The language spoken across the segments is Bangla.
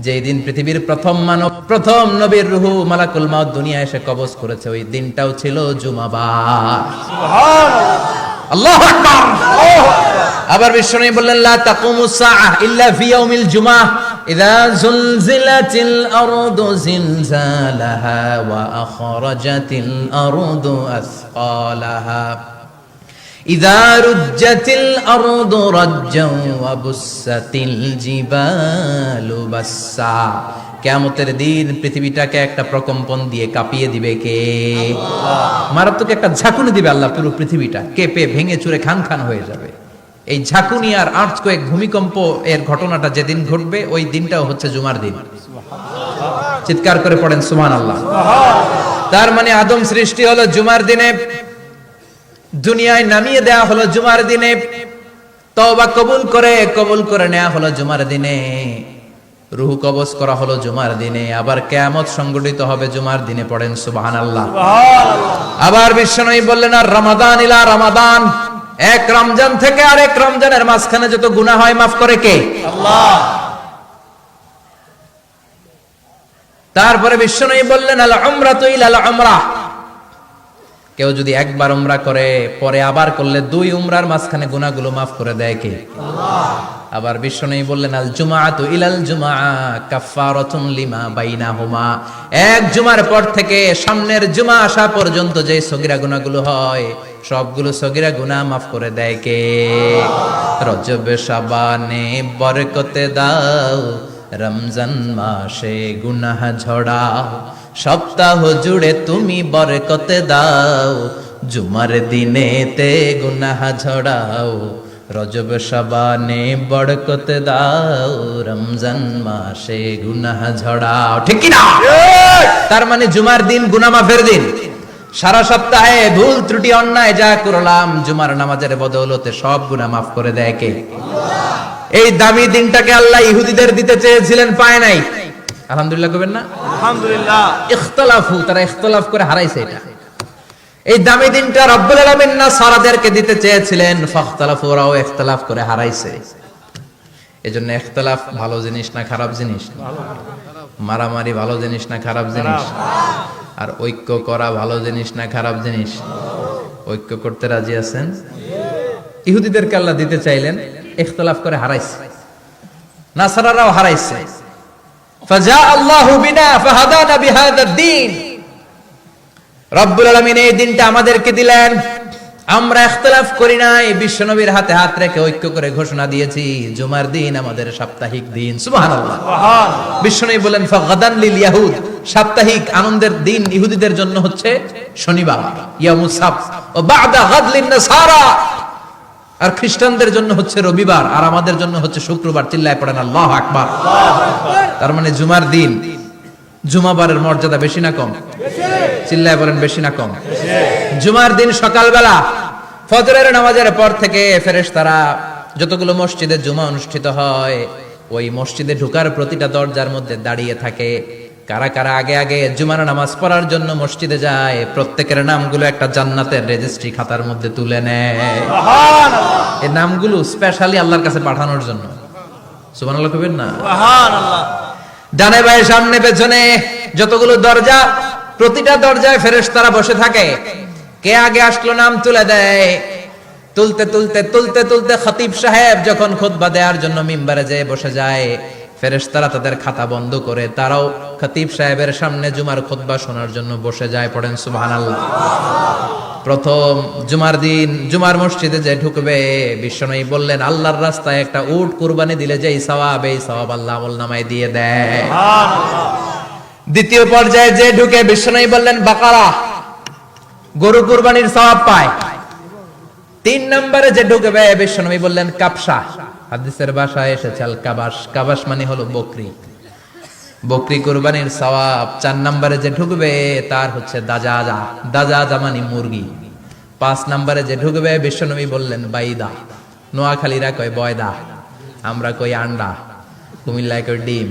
যে দিন পৃথিবীর প্রথম মানব, প্রথম নবীর রূহ মালাকুল মাউত দুনিয়ায় এসে কবজ করেছে, ওই দিনটাও ছিল জুমাবার। সুবহানাল্লাহ, আল্লাহু আকবার। আবার বিশ্বনবী বললেন, লা তাকুমুস সাআহ ইল্লা ফি ইয়াউমিল জুমআহ ইযা যুলজিলাতিল আরদু জিলজালাহা ওয়া আখরাজাতিল আরদু আসকালাহা ইযা রুজ্জাতিল আরদু রাজ্জান ওয়া বুসাতিল জিবালু বাসসা। কিয়ামতের দিন পৃথিবীটাকে একটা প্রকম্পন দিয়ে কাঁপিয়ে দিবে কে? আল্লাহ। মারাত্মক একটা ঝাঁকুনি দিবে আল্লাহ, পুরো পৃথিবীটা কেঁপে ভেঙে চুরে খান খান হয়ে যাবে। এই ঝাঁকুনি আর আর্থকোয়েক, ভূমিকম্প এর ঘটনাটা যেদিন ঘটবে ওই দিনটাও হচ্ছে জুমার দিন। চিৎকার করে পড়েন সুবহানাল্লাহ। তার মানে আদম সৃষ্টি হলো জুমার দিনে, দুনিয়ায় নামিয়ে দেয়া হলো জুমার দিনে, তওবা কবুল করে নেওয়া হলো জুমার দিনে, রূহ কবজ করা হলো জুমার দিনে, আবার কিয়ামত সংগঠিত হবে জুমার দিনে। পড়েন সুবহানাল্লাহ। আবার বিশ্বনবী বললেন, আর রমাদান ইলা রমাদান, এক রমজান থেকে আরেক রমজানের মাঝখানে যত গুনাহ হয় মাফ করে কে? আল্লাহ। তারপরে বিশ্বনবী বললেন, আল উমরাতু ইলাল উমরাহ, কেউ যদি একবার উমরা করে পরে আবার করলে দুই উমরার মাঝখানে গুনাহগুলো মাফ করে দেয় কে? আল্লাহ। আবার বিশ্বনবী বললেন, আল জুমআতু ইলাল জুমআ কাফফারাতুন লিমা বাইনাহুমা, এক জুমার পর থেকে সামনের জুমা আসা পর্যন্ত যে সগীরা গুনাহগুলো হয় সবগুলো সগীরা গুনাহ মাফ করে দেয় কে? রজব শাবানে বরকতে দাও, রমজান মাসে গুনাহ ঝড়াও, সপ্তাহ জুড়ে তুমি বরকতে দাও, জুমার দিনেতে গুনাহ ঝড়াও, রজব শাবানে বরকতে দাও, রমজান মাসে গুনাহ ঝড়াও। ঠিক কি না? তার মানে জুমার দিন গুনাহ মাফের দিন। সারা সপ্তাহে ভুল ত্রুটি অন্যায় যা করলাম জুমার নামাজের বদৌলতে সব গুনাহ মাফ করে দেয় কে? আল্লাহ। এই দামি দিনটাকে আল্লাহ ইহুদিদের দিতে চেয়েছিলেন, পায় নাই। আলহামদুলিল্লাহ কবেন না? আলহামদুলিল্লাহ। ইখতিলাফু, তারা ইখতিলাফ করে হারাইছে এটা। এই দামি দিনটা রব্বুল আলামিন নাসারাদেরকে দিতে চেয়েছিলেন, ফাখতালাফু, ওরাও ইখতিলাফ করে হারাইছে। এজন্য ইখতিলাফ ভালো জিনিস না খারাপ জিনিস? মারামারি ভালো জিনিস না খারাপ জিনিস? আর ঐক্য করা ভালো জিনিস না খারাপ জিনিস? ঐক্য করতে রাজি আছেন? ইহুদিদেরকে আল্লাহ দিতে চাইলেন, ইখতিলাফ করে হারাইছে, নাসারারাও হারাইছে। ফাজা আল্লাহু বিনা ফাহাদানা বিহাদাদ দ্বীন, রব্বুল আলামিন এই দিনটা আমাদেরকে দিলেন, আমরা ইখতিলাফ করি নাই, বিশ্বনবীর হাতে হাত রেখে ঐক্য করে ঘোষণা দিয়েছি জুমার দিন আমাদের সাপ্তাহিক দিন। সুবহানাল্লাহ। বিশ্বনবী বলেন, ফাগাদান লিল ইয়াহুদ, সাপ্তাহিক আনন্দের দিন ইহুদিদের জন্য হচ্ছে শনিবার, ইয়ামুস সাবত, ও বা'দা গাদ লিন নাসারা, আর খ্রিস্টানদের জন্য হচ্ছে রবিবার, আর আমাদের জন্য হচ্ছে শুক্রবার। চিল্লায় পড়েন আল্লাহু আকবার। তার মানে জুমার দিন, জুমাবারের মর্যাদা বেশি না কম? চিল্লায় বলেন বেশি না কম? জুমার দিন সকালবেলা ফজরের নামাজের পর থেকে ফেরেশতারা যতগুলো মসজিদে জুমা অনুষ্ঠিত হয় ওই মসজিদে ঢোকার প্রতিটা দরজার মধ্যে দাঁড়িয়ে থাকে। কারা কারা আগে আগে জুমার নামাজ পড়ার জন্য মসজিদে যায়, প্রত্যেকের নামগুলো একটা জান্নাতের রেজিস্ট্রি খাতার মধ্যে তুলে নেয়। সুবহানাল্লাহ। এই নামগুলো স্পেশালি আল্লাহর কাছে পাঠানোর জন্য। সুবহানাল্লাহ কইবেন না? সুবহানাল্লাহ। ডানে বায়ে সামনে পেছনে যতগুলো দরজা, প্রতিটা দরজায় ফেরেশতারা বসে থাকে। কে আগে আসলো নাম তুলে দেয়। তুলতে তুলতে তুলতে তুলতে খতিব সাহেব যখন খুতবা দেওয়ার জন্য মিম্বারে যেয়ে বসে যায়, ফেরেশতারা তাদের খাতা বন্ধ করে তারাও খতিব সাহেবের সামনে জুমার খুতবা শোনার জন্য বসে যায়। পড়েন সুবহানাল্লাহ। প্রথম জুমার দিন জুমার মসজিদে যে ঢুকবে, বিশ্বনবী বললেন, আল্লাহর রাস্তায় একটা উট কুরবানি দিলে যেই সওয়াব, এই সওয়াব আল্লাহ আমলনামায় দিয়ে দেয়। সুবহানাল্লাহ। দ্বিতীয় পর্যায়ে যে ঢুকে, বিশ্বনবী বললেন বাকারা, গরু কুরবানির সওয়াব পায়। তিন নম্বরে যে ঢুকবে, বিশ্বনবী বললেন কাবসা, হাদিসের ভাষায় এসেছে আল কাবাস, কাবাস মানে হলো বকরি, বকরি কুরবানির সওয়াব। চার নম্বরে যে ঢুকবে তার হচ্ছে দাজাজা, দাজাজা মানে মুরগি। পাঁচ নম্বরে যে ঢুকবে, বিশ্বনবী বললেন বাইদা, নোয়াখালীরা কয় বয়দা, আমরা কই আন্ডা, কুমিল্লায় কই ডিম।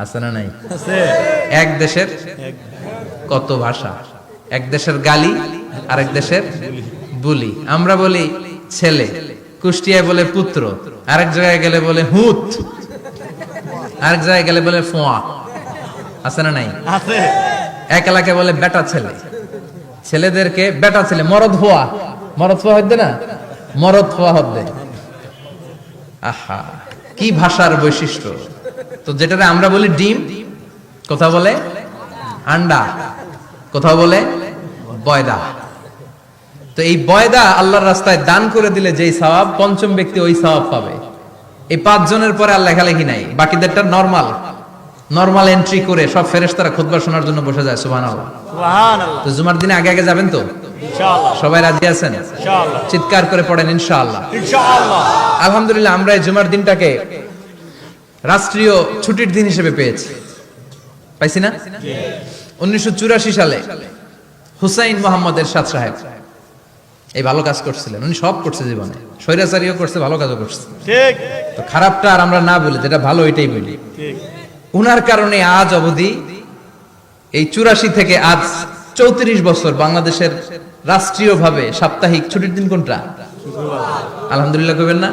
আছে না নাই? এক দেশের কত ভাষা, এক দেশের গালি আর এক দেশের বুলি। আমরা বলি ছেলে, কুষ্টিয়ায় বলে পুত্র, আরেক জায়গায় গেলে বলে হুত। আরেক জায়গায় গেলে বলে ফোয়া, আছে না নাই? আছে। এক এলাকায় বলে বেটা ছেলে, ছেলেদেরকে বেটা ছেলে, মরদ হওয়া, মরদ হওয়া হদ্দে না, মরদ হওয়া হদ্দে। আহা, কি ভাষার বৈশিষ্ট্য! তো যেটারে আমরা বলি ডিম, কোথাও বলে আন্ডা, কোথাও বলে বয়দা। তো এই বয়দা আল্লাহর রাস্তায় দান করে দিলে যেই সওয়াব, পঞ্চম ব্যক্তি ওই সওয়াব পাবে। এই 5 জনের পরে আর লেখালেখি নাই, বাকিদেরটা নরমাল এন্ট্রি করে সব ফেরেশতারা খুতবা শোনার জন্য বসে যায়। সুবহানাল্লাহ। সুবহানাল্লাহ। তো জুমার দিনে আগে আগে যাবেন তো? ইনশাআল্লাহ। সবাই রাজি আছেন? ইনশাআল্লাহ। চিৎকার করে পড়েন ইনশাআল্লাহ। ইনশাআল্লাহ। আলহামদুলিল্লাহ, আমরা এই জুমার দিনটাকে রাষ্ট্রীয় ছুটির দিন হিসেবে পেয়েছি, পাইছি না? 1984 সালে হুসাইন মোহাম্মদ এরশাদ সাহেব এই ভালো কাজ করছিলেন। উনি সব করছে জীবনে, স্বৈরাচারীও করছে, ভালো কাজও করছে। ঠিক। তো খারাপটা আর আমরা না বলি, যেটা ভালো ওইটাই বলি। ঠিক। উনার কারণে আজ অবধি এই 84 থেকে আজ 34 বছর বাংলাদেশের রাষ্ট্রীয়ভাবে সাপ্তাহিক ছুটির দিন কোনটা? আলহামদুলিল্লাহ কইবেন না?